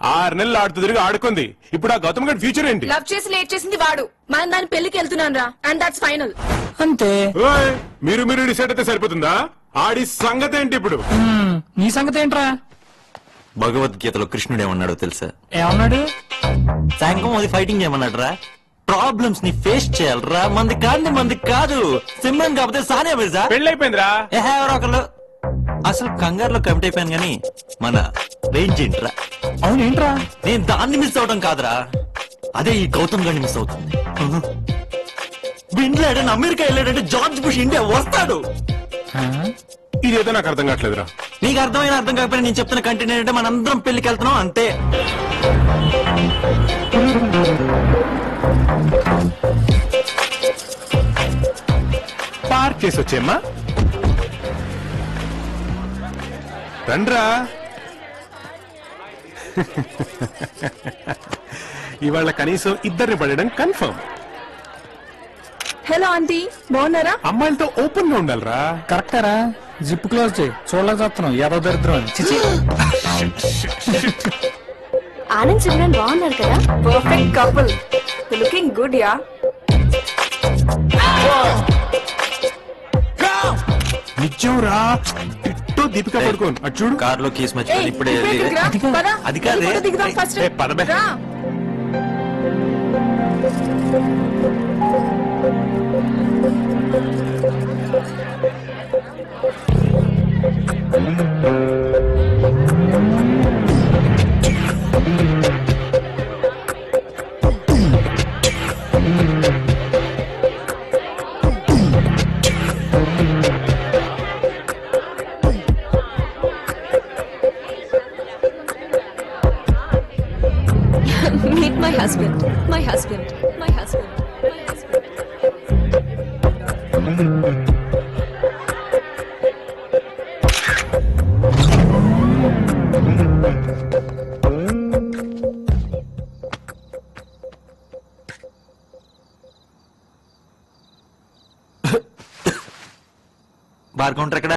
6 నెలలు ఆడుతూ తిరిగి ఆడుకుంది. ఇప్పుడు ఆ గౌతమ్ గడ్ ఫ్యూచర్ ఏంటి? లవ్ చేసి లేట్ చేసింది వాడు. మనం దాని పెళ్లికి వెళ్తున్నాను రా, అండ్ దట్స్ ఫైనల్. అంతే. ఓయ్, మీరు డిసైడ్ అయితే సరిపోతుందా? ఆడి సంగతి ఏంటి ఇప్పుడు? నీ సంగతి ఏంట్రా? భగవద్గీతలో కృష్ణుడు ఏమన్నాడో తెలుసా? ఏమన్నాడు? సాయంత్రం అది ఫైటింగ్ ఏమన్నాడు రా? ప్రాబ్లమ్స్ ని ఫేస్ చేయాలరా. మంది కాదు సిమ్రన్ కాకపోతే సానియా మిర్జా. పెళ్ళైపోయిందిరా. ఎవరో ఒకళ్ళు. అసలు కంగారులో కమిట్ అయిపోయాను గానీ మన రేంజ్ ఏంట్రా? అవునేంట్రా? నేను దాన్ని మిస్ అవడం కాదురా, అదే ఈ గౌతమ్ గారిని మిస్ అవుతుంది. బిన్ లాడెన్ అమెరికా వెళ్ళాడంటే జార్జ్ బుష్ ఇండియా వస్తాడు. ఇదేదో నాకు అర్థం కావట్లేదురా. నీకు అర్థమైనా అర్థం కాకపోయినా నేను చెప్తున్న కంటెంట్ ఏంటంటే మనందరం పెళ్లికి వెళ్తున్నాం అంతే. పార్క్ చేసి వచ్చేమ్మా. రండ్రా. ఇవాళ కనీసం ఇద్దరిని పడడం కన్ఫర్మ్. హలో ఆంటీ, బాగున్నారా? అమ్మాయిలతో ఓపెన్ గా ఉండాలిరా. కరెక్టరా? జిప్ క్లోజ్ చేయి. చూడలేక చూస్తున్నావు ఏదో దరిద్రం అని. చిచి. ఆనంద్ సిమ్రన్ బాగున్నారు కదా? Perfect couple, looking good yeah. నిజం రా, టిట్టో దీపిక పడుకోను. అటు చూడు. కార్ లో కేసు మర్చిపోయి ఇప్పుడే అది కాదే. ఏ, పదమే. Meet my husband. My husband. My husband. My husband. Bar counter ఎక్కడ?